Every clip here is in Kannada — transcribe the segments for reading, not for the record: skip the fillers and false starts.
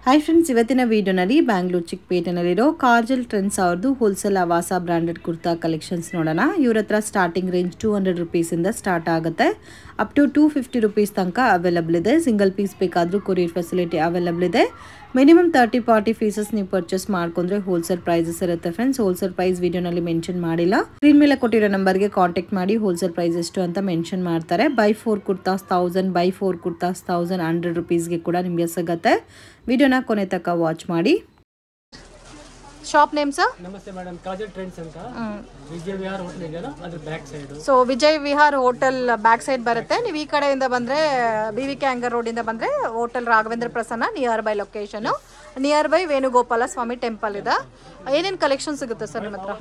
ಹಾಯ್ ಫ್ರೆಂಡ್ಸ್, ಇವತ್ತಿನ ವಿಡಿಯೋನಲ್ಲಿ ಬ್ಯಾಂಗ್ಳೂರು ಚಿಕ್ಕಪೇಟೆನಲ್ಲಿರೋ ಕಾರ್ಜಲ್ ಟ್ರೆಂಡ್ಸ್ ಅವ್ರದ್ದು ಹೋಲ್ಸೇಲ್ ಆವಾಸ ಬ್ರಾಂಡೆಡ್ ಕುರ್ತಾ ಕಲೆಕ್ಷನ್ಸ್ ನೋಡೋಣ. ಇವ್ರ ಹತ್ರ ಸ್ಟಾರ್ಟಿಂಗ್ ರೇಂಜ್ 200 ರೂಪೀಸಿಂದ ಸ್ಟಾರ್ಟ್ ಆಗುತ್ತೆ. ಅಪ್ ಟು 250 ರೂಪೀಸ್ ತನಕ ಅವೈಲಬಲ್ ಇದೆ. ಸಿಂಗಲ್ ಪೀಸ್ ಬೇಕಾದರೂ ಕೊರಿಯರ್ ಫೆಸಿಲಿಟಿ ಅವೈಲಬಲ್ ಇದೆ. ಮಿನಿಮಮ್ 30-40 ಪೀಸಸ್ ನೀವು ಪರ್ಚೇಸ್ ಮಾಡ್ಕೊಂಡ್ರೆ ಹೋಲ್ಸೇಲ್ ಪ್ರೈಸಸ್ ಇರುತ್ತೆ ಫ್ರೆಂಡ್ಸ್. ಹೋಲ್ಸೇಲ್ ಪ್ರೈಸ್ ವಿಡಿಯೋನಲ್ಲಿ ಮೆನ್ಷನ್ ಮಾಡಿಲ್ಲ. ಸ್ಕ್ರೀನ್ ಮೇಲೆ ಕೊಟ್ಟಿರೋ ನಂಬರ್ಗೆ ಕಾಂಟ್ಯಾಕ್ಟ್ ಮಾಡಿ ಹೋಲ್ಸೇಲ್ ಪ್ರೈಸ್ ಎಷ್ಟು ಅಂತ ಮೆನ್ಷನ್ ಮಾಡ್ತಾರೆ. ಬೈ 4 ಕುರ್ತಾಸ್ 1000, ಬೈ 4 ಕುರ್ತಾಸ್ 1100 ರೂಪೀಸ್ಗೆ ಕೂಡ ನಿಮಗೆ ಸಿಗುತ್ತೆ. ವಿಡಿಯೋನ ಕೊನೆ ತನಕ ವಾಚ್ ಮಾಡಿ. Shop name sir? ನಮಸ್ತೆ ಮೇಡಮ್, ಕಾಜಲ್ ಟ್ರೆಂಡ್ಸ್ ಅಂತ ವಿಜಯ್ ವಿಹಾರ್ ಹೋಟೆಲ್ ಇದೆಯಲ್ಲ ಅದ್ರ back side. So Vijay Vihar hotel back side ಬರುತ್ತೆ. ನೀವು ಈ ಕಡೆಯಿಂದ ಬಂದ್ರೆ BVK ಹ್ಯಾಂಗರ್ ರೋಡ್ ಇಂದ ಬಂದ್ರೆ hotel Raghavendra Prasanna near by location. Near by Venugopala Swamy temple ಇದೆ. ಏನೇನು ಕಲೆಕ್ಷನ್ ಸಿಗುತ್ತೆ ಸರ್ ನಿಮ್ಮ ಹತ್ರ?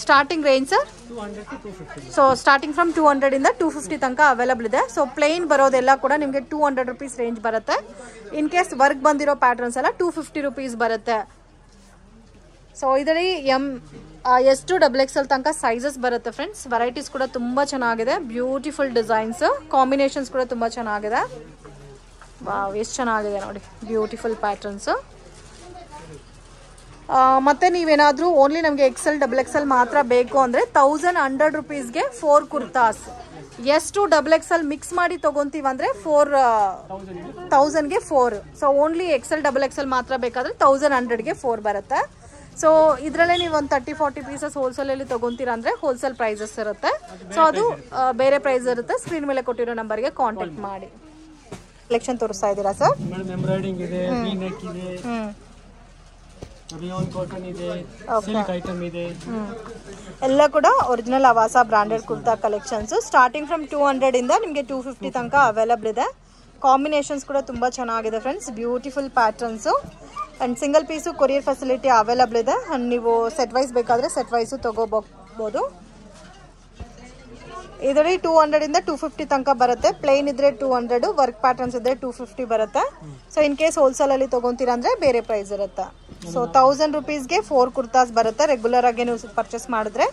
Starting range sir? 200 to 250. So starting from 200 ಇಂದ 250 ತನಕ ಅವೈಲಬಲ್ ಇದೆ. ಸೊ ಪ್ಲೇನ್ ಬರೋದೆಲ್ಲ ಕೂಡ ನಿಮಗೆ 200 ರೂಪೀಸ್ ರೇಂಜ್ ಬರುತ್ತೆ. ಇನ್ ಕೇಸ್ ವರ್ಕ್ ಬಂದಿರೋ ಪ್ಯಾಟರ್ನ್ಸ್ ಎಲ್ಲ 250 ರೂಪೀಸ್ ಬರುತ್ತೆ. ಸೊ ಇದರಲ್ಲಿ S to XXL ತನಕ ಸೈಜಸ್ ಬರುತ್ತೆ ಫ್ರೆಂಡ್ಸ್. ವೆರೈಟೀಸ್ ಕೂಡ ತುಂಬ ಚೆನ್ನಾಗಿದೆ. ಬ್ಯೂಟಿಫುಲ್ ಡಿಸೈನ್ಸ್, ಕಾಂಬಿನೇಷನ್ಸ್ ಕೂಡ ತುಂಬ ಚೆನ್ನಾಗಿದೆ. ವಾವ್, ಎಷ್ಟು ಚೆನ್ನಾಗಿದೆ ನೋಡಿ, ಬ್ಯೂಟಿಫುಲ್ ಪ್ಯಾಟರ್ನ್ಸ್. ಮತ್ತು ನೀವೇನಾದರೂ ಓನ್ಲಿ ನಮಗೆ XL XXL ಮಾತ್ರ ಬೇಕು ಅಂದರೆ 1100 ರೂಪೀಸ್ಗೆ 4 kurtas. S to XXL mix ಮಾಡಿ ತೊಗೊತೀವಂದರೆ 4000ಗೆ 4. ಸೊ ಓನ್ಲಿ XL XXL ಮಾತ್ರ ಬೇಕಾದರೆ 1100ಗೆ 4 ಬರುತ್ತೆ. ಸೊ ಇದರಲ್ಲೇ ನೀವು ಒಂದು 30-40 ಪೀಸಸ್ ಹೋಲ್ಸೇಲಲ್ಲಿ ತೊಗೊತೀರ ಅಂದರೆ ಹೋಲ್ಸೇಲ್ ಪ್ರೈಸಸ್ ಇರುತ್ತೆ. ಸೊ ಅದು ಬೇರೆ ಪ್ರೈಸ್ ಇರುತ್ತೆ. ಸ್ಕ್ರೀನ್ ಮೇಲೆ ಕೊಟ್ಟಿರೋ ನಂಬರ್ಗೆ ಕಾಂಟ್ಯಾಕ್ಟ್ ಮಾಡಿ. ಕಲೆಕ್ಷನ್ ತೋರಿಸ್ತಾ ಇದ್ದೀರಾ ಸರ್? ಮೇಡಮ್ ಎಂಬ್ರಾಯ್ಡಿಂಗ್ ಇದೆ, ವಿ ನೆಕ್ ಇದೆ, ರಿಯಾನ್ ಕಾಟನ್ ಇದೆ, ಸಿಲ್ಕ್ ಐಟಮ್ ಇದೆ. ಎಲ್ಲ ಕೂಡ ಒರಿಜಿನಲ್ ಆವಾಸ branded kurta collections. Starting from 200 ಇಂದ ನಿಮಗೆ 250 ತನಕ ಅವೈಲಬಲ್ ಇದೆ. ಕಾಂಬಿನೇಷನ್ಸ್ ಕೂಡ ತುಂಬ ಚೆನ್ನಾಗಿದೆ friends. Beautiful patterns and single piece courier facility available ಇದೆ. ಆ್ಯಂಡ್ ನೀವು ಸೆಟ್ ವೈಸ್ ಬೇಕಾದರೆ ಸೆಟ್ ವೈಸು ತೊಗೋಬೋದು. ಇದರಲ್ಲಿ 200 ಇಂದ 250 ತನಕ ಬರುತ್ತೆ. ಪ್ಲೇನ್ ಇದ್ರೆ 200, ವರ್ಕ್ ಪ್ಯಾಟರ್ನ್ಸ್ ಇದ್ರೆ 250 ಬರುತ್ತೆ. ಸೊ ಇನ್ ಕೇಸ್ ಹೋಲ್ಸೇಲಲ್ಲಿ ತೊಗೊತೀರ ಅಂದರೆ ಬೇರೆ ಪ್ರೈಸ್ ಇರುತ್ತೆ. ಸೊ 1000 ರೂಪೀಸ್ಗೆ 4 ಕುರ್ತಾಸ್ ಬರುತ್ತೆ. ರೆಗ್ಯುಲರ್ ಆಗಿ ನೀವು ಪರ್ಚೇಸ್ ಮಾಡಿದ್ರೆ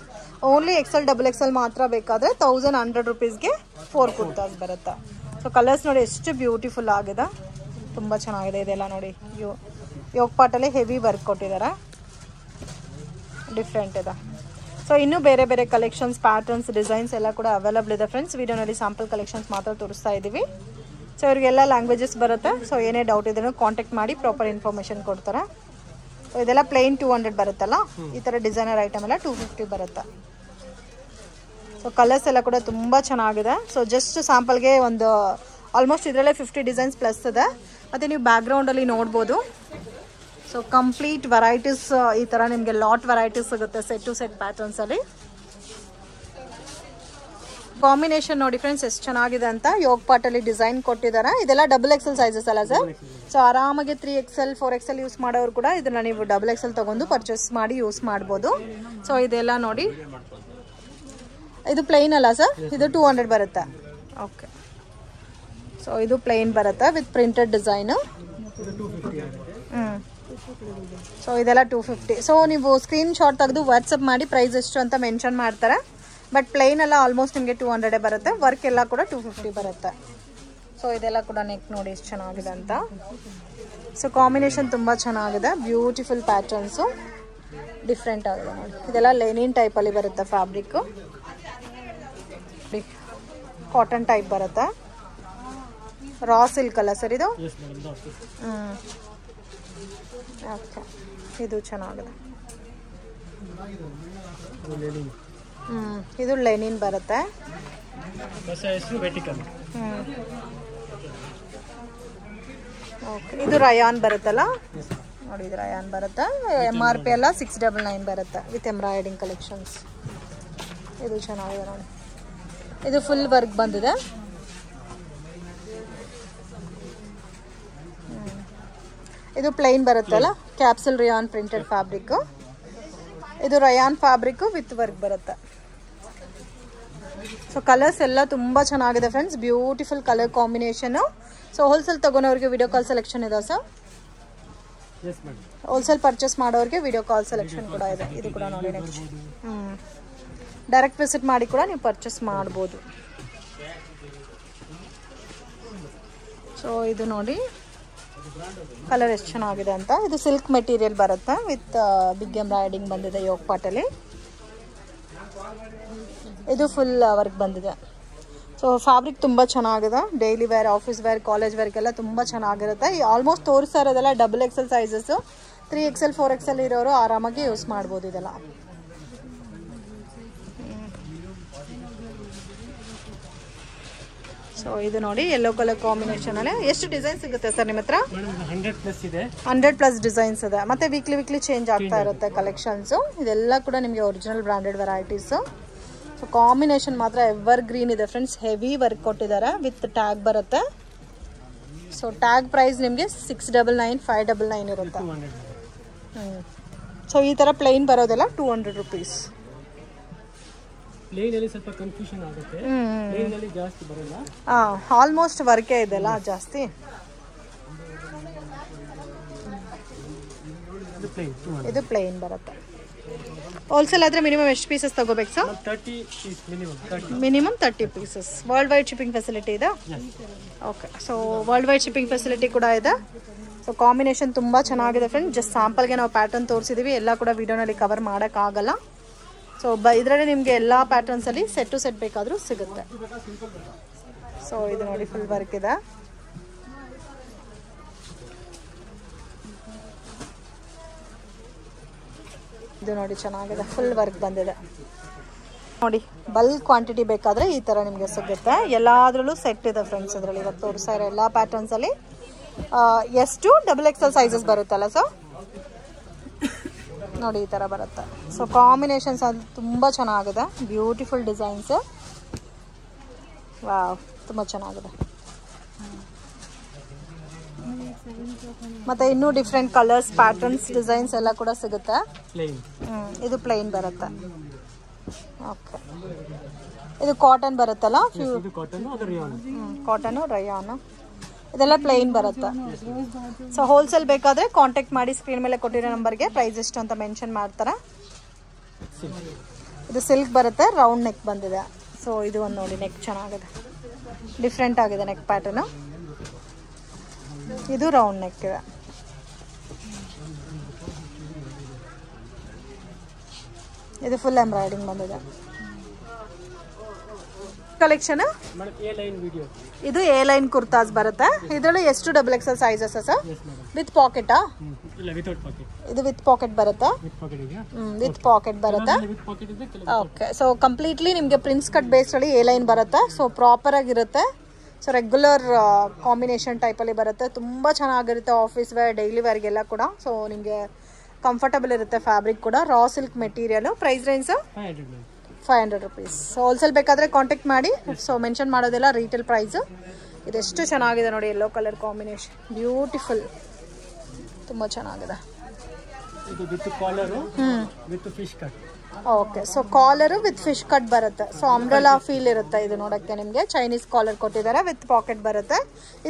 ಓನ್ಲಿ XL XXL ಮಾತ್ರ ಬೇಕಾದರೆ 1100 ರೂಪೀಸ್ಗೆ 4 ಕುರ್ತಾಸ್ ಬರುತ್ತೆ. ಸೊ ಕಲರ್ಸ್ ನೋಡಿ ಎಷ್ಟು ಬ್ಯೂಟಿಫುಲ್ ಆಗಿದೆ, ತುಂಬ ಚೆನ್ನಾಗಿದೆ. ಇದೆಲ್ಲ ನೋಡಿ ಯೋಗ್ ಪಾಟಲ್ಲಿ ಹೆವಿ ವರ್ಕ್ ಕೊಟ್ಟಿದ್ದಾರೆ, ಡಿಫ್ರೆಂಟ್ ಇದೆ. ಸೊ ಇನ್ನೂ ಬೇರೆ ಬೇರೆ ಕಲೆಕ್ಷನ್ಸ್, ಪ್ಯಾಟರ್ನ್ಸ್, ಡಿಸೈನ್ಸ್ ಎಲ್ಲ ಕೂಡ ಅವೈಲಬಲ್ ಇದೆ ಫ್ರೆಂಡ್ಸ್. ವಿಡಿಯೋನಲ್ಲಿ ಸ್ಯಾಂಪಲ್ ಕಲೆಕ್ಷನ್ಸ್ ಮಾತ್ರ ತೋರಿಸ್ತಾ ಇದ್ದೀವಿ. ಸೊ ಇವರಿಗೆಲ್ಲ ಲ್ಯಾಂಗ್ವೇಜಸ್ ಬರುತ್ತೆ. ಸೊ ಏನೇ ಡೌಟ್ ಇದ್ರೂ ಕಾಂಟ್ಯಾಕ್ಟ್ ಮಾಡಿ ಪ್ರಾಪರ್ ಇನ್ಫಾರ್ಮೇಷನ್ ಕೊಡ್ತಾರೆ. ಸೊ ಇದೆಲ್ಲ ಪ್ಲೇನ್ 200 ಬರುತ್ತಲ್ಲ, ಈ ಥರ ಡಿಸೈನರ್ ಐಟಮ್ ಎಲ್ಲ 250 ಬರುತ್ತೆ. ಸೊ ಕಲರ್ಸ್ ಎಲ್ಲ ಕೂಡ ತುಂಬ ಚೆನ್ನಾಗಿದೆ. ಸೊ ಜಸ್ಟ್ ಸ್ಯಾಂಪಲ್ಗೆ ಒಂದು ಆಲ್ಮೋಸ್ಟ್ ಇದರಲ್ಲೇ 50 ಡಿಸೈನ್ಸ್ ಪ್ಲಸ್ ಇದೆ. ಮತ್ತು ನೀವು ಬ್ಯಾಕ್ಗ್ರೌಂಡಲ್ಲಿ ನೋಡ್ಬೋದು. ಸೊ ಕಂಪ್ಲೀಟ್ ವೆರೈಟೀಸ್ ಈ ಥರ ನಿಮಗೆ ಲಾಟ್ ವೆರೈಟೀಸ್ ಸಿಗುತ್ತೆ ಸೆಟ್ ಟು ಸೆಟ್ ಪ್ಯಾಟರ್ನ್ಸಲ್ಲಿ. ಕಾಂಬಿನೇಷನ್ ನೋಡಿ ಫ್ರೆಂಡ್ಸ್ ಎಷ್ಟು ಚೆನ್ನಾಗಿದೆ ಅಂತ. ಯೋಗ್ ಪಾಟಲ್ಲಿ ಡಿಸೈನ್ ಕೊಟ್ಟಿದ್ದಾರೆ. ಇದೆಲ್ಲ XXL ಸೈಜಸ್ ಅಲ್ಲ ಸರ್? ಸೊ ಆರಾಮಾಗಿ 3XL 4XL ಯೂಸ್ ಮಾಡೋರು ಕೂಡ ಇದನ್ನು ನೀವು XXL ತೊಗೊಂಡು ಪರ್ಚೇಸ್ ಮಾಡಿ ಯೂಸ್ ಮಾಡ್ಬೋದು. ಸೊ ಇದೆಲ್ಲ ನೋಡಿ, ಇದು ಪ್ಲೇನ್ ಅಲ್ಲ ಸರ್? ಇದು 200 ಬರುತ್ತೆ. ಓಕೆ, ಸೊ ಇದು ಪ್ಲೇನ್ ಬರುತ್ತೆ ವಿತ್ ಪ್ರಿಂಟೆಡ್ ಡಿಸೈನು. ಸೊ ಇದೆಲ್ಲ 250. ಸೊ ನೀವು ಸ್ಕ್ರೀನ್ ಶಾಟ್ ತೆಗೆದು ವಾಟ್ಸಪ್ ಮಾಡಿ ಪ್ರೈಸ್ ಎಷ್ಟು ಅಂತ ಮೆನ್ಷನ್ ಮಾಡ್ತಾರೆ. ಬಟ್ ಪ್ಲೇನ್ ಎಲ್ಲ ಆಲ್ಮೋಸ್ಟ್ ನಿಮಗೆ 200 ಬರುತ್ತೆ. ವರ್ಕ್ ಎಲ್ಲ ಕೂಡ 250 ಬರುತ್ತೆ. ಸೊ ಇದೆಲ್ಲ ಕೂಡ ನೆಕ್ ನೋಡಿ ಎಷ್ಟು ಚೆನ್ನಾಗಿದೆ ಅಂತ. ಸೊ ಕಾಂಬಿನೇಷನ್ ತುಂಬ ಚೆನ್ನಾಗಿದೆ. ಬ್ಯೂಟಿಫುಲ್ ಪ್ಯಾಟರ್ನ್ಸು, ಡಿಫ್ರೆಂಟ್ ಆಗಿದೆ ನೋಡಿ. ಇದೆಲ್ಲ ಲೆನಿನ್ ಟೈಪಲ್ಲಿ ಬರುತ್ತೆ. ಫ್ಯಾಬ್ರಿಕ್ಕು ಕಾಟನ್ ಟೈಪ್ ಬರುತ್ತೆ. ರಾ ಸಿಲ್ಕ್ ಅಲ್ಲ ಸರ್ ಇದು? ಓಕೆ, ಇದು ಚೆನ್ನಾಗಿದೆ. ಇದು ಲೆನಿನ್ ಬರುತ್ತೆ. ಓಕೆ, ಇದು ರಯಾನ್ ಬರುತ್ತಲ್ಲ ನೋಡಿ, ಇದು ರಯಾನ್ ಬರುತ್ತೆ. MRP ಎಲ್ಲ 699 ಬರುತ್ತೆ ವಿತ್ ಎಂಬ್ರಾಯ್ಡಿಂಗ್ ಕಲೆಕ್ಷನ್ಸ್. ಇದು ಚೆನ್ನಾಗಿದೆ ನೋಡಿ. ಇದು ಫುಲ್ ವರ್ಕ್ ಬಂದಿದೆ. ಇದು ಪ್ಲೈನ್ ಬರುತ್ತಲ್ಲ, ಕ್ಯಾಪ್ಸಲ್ ರಿಯಾನ್ ಪ್ರಿಂಟೆಡ್ ಫ್ಯಾಬ್ರಿಕ್. ಇದು ರಯಾನ್ ಫ್ಯಾಬ್ರಿಕ್ ವಿತ್ ವರ್ಕ್ ಬರುತ್ತೆ. ಸೊ ಕಲರ್ಸ್ ಎಲ್ಲ ತುಂಬ ಚೆನ್ನಾಗಿದೆ friends. Beautiful colour combination. So wholesale ತಗೊಳೋರಿಗೆ ವಿಡಿಯೋ ಕಾಲ್ ಸೆಲೆಕ್ಷನ್ ಇದೆ ಸರ್? ಹೋಲ್ಸೇಲ್ ಪರ್ಚೇಸ್ ಮಾಡೋರಿಗೆ ವಿಡಿಯೋ ಕಾಲ್ ಸೆಲೆಕ್ಷನ್ ಕೂಡ ಇದೆ. ಇದು ಕೂಡ ನೋಡಿ ನೆಕ್ಸ್ಟ್. ಡೈರೆಕ್ಟ್ ವಿಸಿಟ್ ಮಾಡಿ ಕೂಡ ನೀವು ಪರ್ಚೇಸ್ ಮಾಡ್ಬೋದು. ಸೊ ಇದು ನೋಡಿ ಕಲರ್ ಎಷ್ಟು ಚೆನ್ನಾಗಿದೆ ಅಂತ. ಇದು ಸಿಲ್ಕ್ ಮೆಟೀರಿಯಲ್ ಬರುತ್ತೆ ವಿತ್ ಬಿಗ್ ಎಂಬ್ರಾಯ್ಡಿಂಗ್ ಬಂದಿದೆ ಯೋಗ್ ಪಾಟಲ್ಲಿ. ಇದು ಫುಲ್ ವರ್ಕ್ ಬಂದಿದೆ. ಸೊ ಫ್ಯಾಬ್ರಿಕ್ ತುಂಬ ಚೆನ್ನಾಗಿದೆ. Daily wear, office wear, college ವೇರ್ಗೆಲ್ಲ ತುಂಬ ಚೆನ್ನಾಗಿರುತ್ತೆ. ಆಲ್ಮೋಸ್ಟ್ ತೋರಿಸ್ತಾ ಇರೋದೆಲ್ಲ XXL ಸೈಜಸ್ಸು. 3XL 4XL ಇರೋರು ಆರಾಮಾಗಿ ಯೂಸ್ ಮಾಡ್ಬೋದು ಇದೆಲ್ಲ. ಸೊ ಇದು ನೋಡಿ ಯೆಲ್ಲೋ ಕಲರ್ ಕಾಂಬಿನೇಷನ್ ಅಲ್ಲಿ. ಎಷ್ಟು ಡಿಸೈನ್ ಸಿಗುತ್ತೆ ಸರ್ ನಿಮ್ಮ ಹತ್ರ? 100+ ಡಿಸೈನ್ಸ್ ಇದೆ. ಮತ್ತೆ ವೀಕ್ಲಿ ಚೇಂಜ್ ಆಗ್ತಾ ಇರುತ್ತೆ ಕಲೆಕ್ಷನ್ಸ್. ಇದೆಲ್ಲ ಕೂಡ ನಿಮಗೆ original branded varieties. So combination ಮಾತ್ರ ಎವರ್ ಗ್ರೀನ್ ಇದೆ ಫ್ರೆಂಡ್ಸ್. ಹೆವಿ ವರ್ಕ್ ಕೊಟ್ಟಿದ್ದಾರೆ ವಿತ್ ಟ್ಯಾಗ್ ಬರುತ್ತೆ. ಸೊ ಟ್ಯಾಗ್ ಪ್ರೈಸ್ ನಿಮಗೆ 699, 599 ಇರುತ್ತೆ. ಸೊ ಈ ಥರ ಪ್ಲೈನ್ ಬರೋದೆಲ್ಲ 200 ರುಪೀಸ್. ಪ್ಲೇನಲ್ಲಿ ಸ್ವಲ್ಪ ಕನ್ಫ್ಯೂಷನ್ ಆಗುತ್ತೆ. ಪ್ಲೇನಲ್ಲಿ ಜಾಸ್ತಿ ಬರಲ್ಲ. ಆಲ್ಮೋಸ್ಟ್ ವರ್ಕೇ ಇದೆಲ್ಲ ಜಾಸ್ತಿ. ಇದು ಪ್ಲೇನ್ ಬರುತ್ತೆ. ಹೋಲ್ಸೇಲ್ ಆದರೆ ಮಿನಿಮಮ್ ಎಷ್ಟು ಪೀಸಸ್ ತಗೋಬೇಕು ಸರ್? 30 piece minimum 30 pieces. Worldwide shipping facility ಇದೆ. Okay, so worldwide shipping facility ಕೂಡ ಇದೆ. ಸೊ ಕಾಂಬಿನೇಷನ್ ತುಂಬ ಚೆನ್ನಾಗಿದೆ ಫ್ರೆಂಡ್. ಜಸ್ಟ್ ಸ್ಯಾಂಪಲ್ಗೆ ನಾವು ಪ್ಯಾಟರ್ನ್ ತೋರಿಸಿದ್ದೀವಿ. ಎಲ್ಲ ಕೂಡ ವಿಡಿಯೋನಲ್ಲಿ ಕವರ್ ಮಾಡೋಕ್ಕಾಗಲ್ಲ. ಸೊ ಇದರಲ್ಲಿ ನಿಮಗೆ ಎಲ್ಲ ಪ್ಯಾಟರ್ನ್ಸಲ್ಲಿ ಸೆಟ್ ಟು ಸೆಟ್ ಬೇಕಾದರೂ ಸಿಗುತ್ತೆ. ಸೊ ಇದು ನೋಡಿ ಫುಲ್ ವರ್ಕ್ ಇದೆ. ಇದು ನೋಡಿ ಚೆನ್ನಾಗಿದೆ, ಫುಲ್ ವರ್ಕ್ ಬಂದಿದೆ ನೋಡಿ. ಬಲ್ಕ್ ಕ್ವಾಂಟಿಟಿ ಬೇಕಾದರೆ ಈ ಥರ ನಿಮಗೆ ಸಿಗುತ್ತೆ. ಎಲ್ಲಾದ್ರಲ್ಲೂ ಸೆಟ್ ಇದೆ ಫ್ರೆಂಡ್ಸ್. ಇದರಲ್ಲಿ ಇವತ್ತು ತೋರಿಸ್ತಾ ಇರೋ ಎಲ್ಲ ಪ್ಯಾಟರ್ನ್ಸಲ್ಲಿ S to XXL ಸೈಜಸ್ ಬರುತ್ತಲ್ಲ ಸೊ ನೋಡಿ ಈ ಥರ ಬರುತ್ತೆ. ಸೊ ಕಾಂಬಿನೇಷನ್ಸ್ ಅದು ತುಂಬ ಚೆನ್ನಾಗಿದೆ. Beautiful designs. ವಾವ್, ತುಂಬ ಚೆನ್ನಾಗಿದೆ. ಮತ್ತು ಇನ್ನೂ ಡಿಫ್ರೆಂಟ್ ಕಲರ್ಸ್, ಪ್ಯಾಟರ್ನ್ಸ್, ಡಿಸೈನ್ಸ್ ಎಲ್ಲ ಕೂಡ ಸಿಗುತ್ತೆ. ಇದು ಪ್ಲೈನ್ ಬರುತ್ತೆ. ಓಕೆ, ಇದು ಕಾಟನ್ ಬರುತ್ತಲ್ಲ, ಕಾಟನು ರಯಾನು, ಇದೆಲ್ಲ ಪ್ಲೈನ್ ಬರುತ್ತೆ. ಸೊ ಹೋಲ್ಸೇಲ್ ಬೇಕಾದರೆ ಕಾಂಟ್ಯಾಕ್ಟ್ ಮಾಡಿ. ಸ್ಕ್ರೀನ್ ಮೇಲೆ ಕೊಟ್ಟಿರೋ ನಂಬರ್ಗೆ ಪ್ರೈಸ್ ಎಷ್ಟು ಅಂತ ಮೆನ್ಷನ್ ಮಾಡ್ತಾರೆ. ಇದು ಸಿಲ್ಕ್ ಬರುತ್ತೆ, ರೌಂಡ್ ನೆಕ್ ಬಂದಿದೆ. ಸೊ ಇದು ಒಂದು ನೋಡಿ, ನೆಕ್ ಚೆನ್ನಾಗಿದೆ, ಡಿಫ್ರೆಂಟ್ ಆಗಿದೆ ನೆಕ್ ಪ್ಯಾಟರ್ನು. ಇದು ರೌಂಡ್ ನೆಕ್ ಇದೆ. ಇದು ಫುಲ್ ಎಂಬ್ರಾಯ್ಡಿಂಗ್ ಬಂದಿದೆ. ಕಲೆಕ್ಷನ್ ಇದು ಎ ಲೈನ್ ಕುರ್ತಾಸ್ ಬರುತ್ತೆ. ಇದರಲ್ಲಿ ಎಷ್ಟು XXL ಸೈಜಸ್ ಸರ್? ವಿತ್ ಪಾಕೆಟಾ? ಇದು ವಿತ್ ಪಾಕೆಟ್ ಬರುತ್ತೆ. ವಿತ್ ಪಾಕೆಟ್ ಬರುತ್ತೆ. ಓಕೆ, ಸೊ ಕಂಪ್ಲೀಟ್ಲಿ ನಿಮಗೆ ಪ್ರಿನ್ಸ್ ಕಟ್ ಬೇಸ್ ಅಲ್ಲಿ ಎ ಲೈನ್ ಬರುತ್ತೆ. ಸೊ ಪ್ರಾಪರ್ ಆಗಿರುತ್ತೆ. ಸೊ ರೆಗ್ಯುಲರ್ ಕಾಂಬಿನೇಷನ್ ಟೈಪಲ್ಲಿ ಬರುತ್ತೆ. ತುಂಬ ಚೆನ್ನಾಗಿರುತ್ತೆ ಆಫೀಸ್ ವೇರ್, ಡೈಲಿ ವೇರ್ಗೆಲ್ಲ ಕೂಡ. ಸೊ ನಿಮಗೆ ಕಂಫರ್ಟಬಲ್ ಇರುತ್ತೆ. ಫ್ಯಾಬ್ರಿಕ್ ಕೂಡ raw silk material. Price range 500 rupees. So wholesale ಬೇಕಾದರೆ ಕಾಂಟ್ಯಾಕ್ಟ್ ಮಾಡಿ. ಸೊ ಮೆನ್ಷನ್ ಮಾಡೋದೆಲ್ಲ ರೀಟೇಲ್ ಪ್ರೈಸು. ಇದೆಷ್ಟು ಚೆನ್ನಾಗಿದೆ ನೋಡಿ, ಯೆಲ್ಲೋ ಕಲರ್ ಕಾಂಬಿನೇಷನ್, ಬ್ಯೂಟಿಫುಲ್, ತುಂಬ ಚೆನ್ನಾಗಿದೆ. Okay, so collar with fish cut ಬರುತ್ತೆ. ಸೊ ಅಂಬ್ರೆಲಾ ಫೀಲ್ ಇರುತ್ತೆ ಇದು ನೋಡೋಕ್ಕೆ. ನಿಮಗೆ ಚೈನೀಸ್ ಕಾಲರ್ ಕೊಟ್ಟಿದ್ದಾರೆ, ವಿತ್ ಪಾಕೆಟ್ ಬರುತ್ತೆ.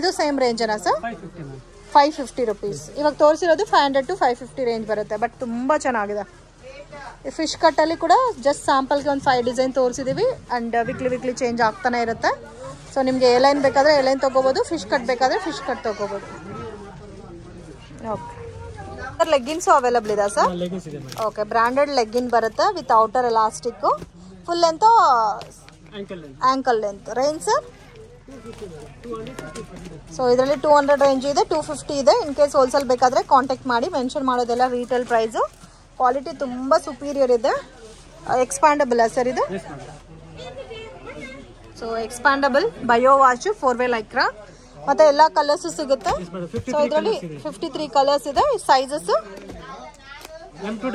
ಇದು ಸೇಮ್ ರೇಂಜನಾ ಸರ್? 550 ರುಪೀಸ್. ಇವಾಗ ತೋರಿಸಿರೋದು 500 to 550 ರೇಂಜ್ ಬರುತ್ತೆ. ಬಟ್ ತುಂಬ ಚೆನ್ನಾಗಿದೆ. ಫಿಶ್ ಕಟ್ಟಲ್ಲಿ ಕೂಡ ಜಸ್ಟ್ ಸ್ಯಾಂಪಲ್ಗೆ ಒಂದು 5 ಡಿಸೈನ್ ತೋರಿಸಿದ್ದೀವಿ. ಆ್ಯಂಡ್ ವೀಕ್ಲಿ ಚೇಂಜ್ ಆಗ್ತಾನೆ ಇರುತ್ತೆ. ಸೊ ನಿಮಗೆ ಎ ಲೈನ್ ಬೇಕಾದರೆ ಎ ಲೈನ್ ತೊಗೋಬೋದು, ಫಿಶ್ ಕಟ್ ಬೇಕಾದರೆ ಫಿಶ್ ಕಟ್ ತೊಗೋಬೋದು. ಓಕೆ ಸರ್, ಲೆಗ್ಗಿನ್ಸು ಅವೈಲಬಲ್ ಇದೆ ಸರ್? ಓಕೆ, ಬ್ರ್ಯಾಂಡೆಡ್ ಲೆಗ್ಗಿನ್ ಬರುತ್ತೆ with outer elastic. Full length, ankle length. Range sir? So ಇದರಲ್ಲಿ 200 ರೇಂಜ್ ಇದೆ, 250 ಇದೆ. ಇನ್ ಕೇಸ್ ಹೋಲ್ಸೇಲ್ ಬೇಕಾದರೆ ಕಾಂಟ್ಯಾಕ್ಟ್ ಮಾಡಿ. ಮೆನ್ಷನ್ ಮಾಡೋದೆಲ್ಲ ರೀಟೇಲ್ ಪ್ರೈಸು. ಕ್ವಾಲಿಟಿ ತುಂಬ ಸುಪೀರಿಯರ್ ಇದೆ. ಎಕ್ಸ್ಪ್ಯಾಂಡಬಲ್ ಸರ್ ಇದು? So expandable bio watch, 4-way Lycra. ಮತ್ತೆ ಎಲ್ಲ ಕಲರ್ಸ್ ಸಿಗುತ್ತೆ. ಸೊ ಇದರಲ್ಲಿ 53 ಕಲರ್ಸ್ ಇದೆ. Sizes M to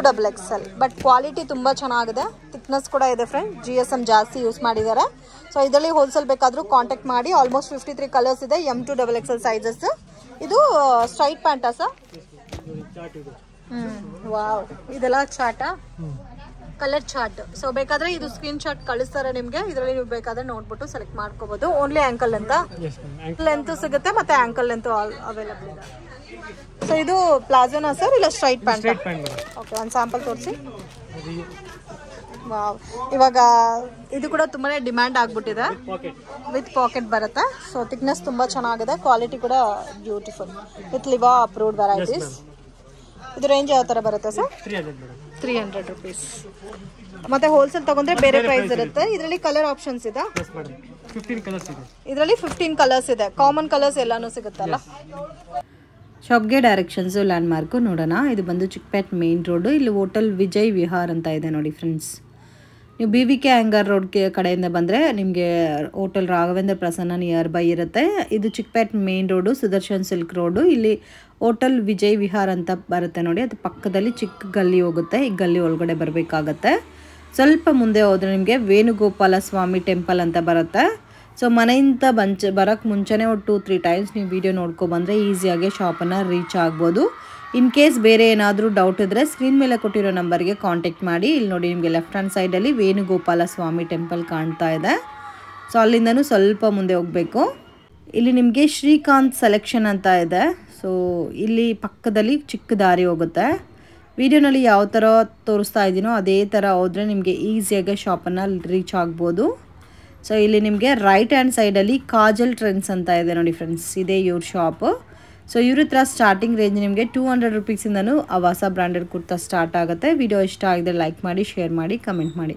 XXL. But quality ತುಂಬ ಚೆನ್ನಾಗಿದೆ. ಥಿಕ್ನೆಸ್ ಕೂಡ ಇದೆ ಫ್ರೆಂಡ್. GSM ಜಾಸ್ತಿ ಯೂಸ್ ಮಾಡಿದ್ದಾರೆ. ಸೊ ಇದರಲ್ಲಿ ಹೋಲ್ಸೇಲ್ ಬೇಕಾದರೂ ಕಾಂಟ್ಯಾಕ್ಟ್ ಮಾಡಿ. ಆಲ್ಮೋಸ್ಟ್ 53 ಕಲರ್ಸ್ ಇದೆ. M to XXL sizes. ಇದು ಸ್ಟ್ರೈಟ್ ಪ್ಯಾಂಟಾ ಸರ್? ವಾವ್, ಇದೆಲ್ಲ ಚಾಟಾ, ಕಲರ್ ಚಾರ್ಟ್. ಸೊ ಬೇಕಾದ್ರೆ ಇದು ಸ್ಕ್ರೀನ್ ಶಾಟ್ ಕಳಿಸ್ತಾರೆ ನಿಮಗೆ. ಇದರಲ್ಲಿ ನೀವು ಬೇಕಾದ್ರೆ ನೋಡ್ಬಿಟ್ಟು ಸೆಲೆಕ್ಟ್ ಮಾಡ್ಕೋಬಹುದು. ಓನ್ಲಿ ಆಂಕಲ್ ಲೆಂತ್ ಸಿಗುತ್ತೆ, ಮತ್ತೆ ಆಂಕಲ್ ಲೆಂತ್ ಅವೈಲಬಲ್ ಇದೆ. ಸೊ ಇದು ಪ್ಲಾಜೋನಾ ಸರ್ ಇಲ್ಲ ಸ್ಟ್ರೈಟ್ ಪ್ಯಾಂಟ್? ಓಕೆ, ಒಂದು ಸ್ಯಾಂಪಲ್ ತೋರಿಸಿ. ವಾವ್, ಇವಾಗ ಇದು ಕೂಡ ತುಂಬಾ ಡಿಮ್ಯಾಂಡ್ ಆಗ್ಬಿಟ್ಟಿದೆ. ಪಾಕೆಟ್ ವಿತ್ ಪಾಕೆಟ್ ಬರುತ್ತೆ. ಸೊ ಥಿಕ್ನೆಸ್ ತುಂಬ ಚೆನ್ನಾಗಿದೆ, ಕ್ವಾಲಿಟಿ ಕೂಡ ಬ್ಯೂಟಿಫುಲ್ ವಿತ್ ಲಿವಾ ಅಪ್ರೂವ್ಡ್ ವೆರೈಟೀಸ್. ಇದು ರೇಂಜ್ ಯಾವ ಥರ ಬರುತ್ತೆ ಸರ್? 300 rupees. ಮತ್ತೆ ಹೋಲ್ಸೇಲ್ ತಗೊಂಡ್ರೆ ಬೇರೆ ಪ್ರೈಸ್ ಇರುತ್ತೆ. ಇದರಲ್ಲಿ ಕಲರ್ ಆಪ್ಷನ್ಸ್ ಇದೆ. 15 ಕಲರ್ಸ್ ಇದೆ. ಇದರಲ್ಲಿ 15 ಕಲರ್ಸ್ ಇದೆ. ಕಾಮನ್ ಕಲರ್ಸ್ ಎಲ್ಲಾನು ಸಿಗುತ್ತಲ್ಲ. ಶಾಪ್ಗೆ ಡೈರೆಕ್ಷನ್ಸು ಲ್ಯಾಂಡ್ ಮಾರ್ಕು ನೋಡೋಣ. ಇದು ಬಂದು ಚಿಕ್ಕಪೇಟ್ ಮೇನ್ ರೋಡು. ಇಲ್ಲಿ ಹೋಟೆಲ್ ವಿಜಯ್ ವಿಹಾರ್ ಅಂತ ಇದೆ ನೋಡಿ ಫ್ರೆಂಡ್ಸ್. ನೀವು BVK ಹ್ಯಾಂಗರ್ ರೋಡ್ ಕಡೆಯಿಂದ ಬಂದರೆ ನಿಮಗೆ hotel Raghavendra Prasanna near by ಇರುತ್ತೆ. ಇದು Chickpet main road, Sudarshan silk road. ಇಲ್ಲಿ ಹೋಟೆಲ್ ವಿಜಯ್ ವಿಹಾರ್ ಅಂತ ಬರುತ್ತೆ ನೋಡಿ. ಅದು ಪಕ್ಕದಲ್ಲಿ ಚಿಕ್ಕ ಗಲ್ಲಿ ಹೋಗುತ್ತೆ. ಈ ಗಲ್ಲಿ ಒಳಗಡೆ ಬರಬೇಕಾಗತ್ತೆ. ಸ್ವಲ್ಪ ಮುಂದೆ ಹೋದರೆ ನಿಮಗೆ ವೇಣುಗೋಪಾಲ ಸ್ವಾಮಿ ಟೆಂಪಲ್ ಅಂತ ಬರುತ್ತೆ. ಸೊ ಮನೆಯಿಂದ ಬರೋಕ್ಕೆ ಮುಂಚೆನೇ ಒಂದು 2-3 ಟೈಮ್ಸ್ ನೀವು ವಿಡಿಯೋ ನೋಡ್ಕೊಬಂದರೆ ಈಸಿಯಾಗಿ ಶಾಪನ್ನು ರೀಚ್ ಆಗ್ಬೋದು. ಇನ್ ಕೇಸ್ ಬೇರೆ ಏನಾದರೂ ಡೌಟ್ ಇದ್ದರೆ ಸ್ಕ್ರೀನ್ ಮೇಲೆ ಕೊಟ್ಟಿರೋ ನಂಬರ್ಗೆ ಕಾಂಟ್ಯಾಕ್ಟ್ ಮಾಡಿ. ಇಲ್ಲಿ ನೋಡಿ ನಿಮಗೆ ಲೆಫ್ಟ್ ಹ್ಯಾಂಡ್ ಸೈಡಲ್ಲಿ ವೇಣುಗೋಪಾಲ ಸ್ವಾಮಿ ಟೆಂಪಲ್ ಕಾಣ್ತಾ ಇದೆ. ಸೊ ಅಲ್ಲಿಂದನೂ ಸ್ವಲ್ಪ ಮುಂದೆ ಹೋಗಬೇಕು. ಇಲ್ಲಿ ನಿಮಗೆ ಶ್ರೀಕಾಂತ್ ಸೆಲೆಕ್ಷನ್ ಅಂತ ಇದೆ. ಸೊ ಇಲ್ಲಿ ಪಕ್ಕದಲ್ಲಿ ಚಿಕ್ಕ ದಾರಿ ಹೋಗುತ್ತೆ. ವಿಡಿಯೋನಲ್ಲಿ ಯಾವ ಥರ ತೋರಿಸ್ತಾ ಇದ್ದೀನೋ ಅದೇ ಥರ ಹೋದರೆ ನಿಮಗೆ ಈಸಿಯಾಗಿ ಶಾಪನ್ನು ರೀಚ್ ಆಗ್ಬೋದು. ಸೊ ಇಲ್ಲಿ ನಿಮಗೆ ರೈಟ್ ಹ್ಯಾಂಡ್ ಸೈಡಲ್ಲಿ ಕಾಜಲ್ ಟ್ರೆಂಡ್ಸ್ ಅಂತ ಇದೆ ನೋಡಿ ಫ್ರೆಂಡ್ಸ್. ಇದೇ ಇವ್ರ ಶಾಪು. ಸೊ ಇವ್ರ ಹತ್ರ ಸ್ಟಾರ್ಟಿಂಗ್ ರೇಂಜ್ ನಿಮಗೆ 200 ರೂಪೀಸಿಂದನೂ ಆವಾಸ ಬ್ರ್ಯಾಂಡೆಡ್ ಕುರ್ತಾ ಸ್ಟಾರ್ಟ್ ಆಗುತ್ತೆ. ವಿಡಿಯೋ ಇಷ್ಟ ಆಗಿದ್ರೆ ಲೈಕ್ ಮಾಡಿ, ಶೇರ್ ಮಾಡಿ, ಕಮೆಂಟ್ ಮಾಡಿ.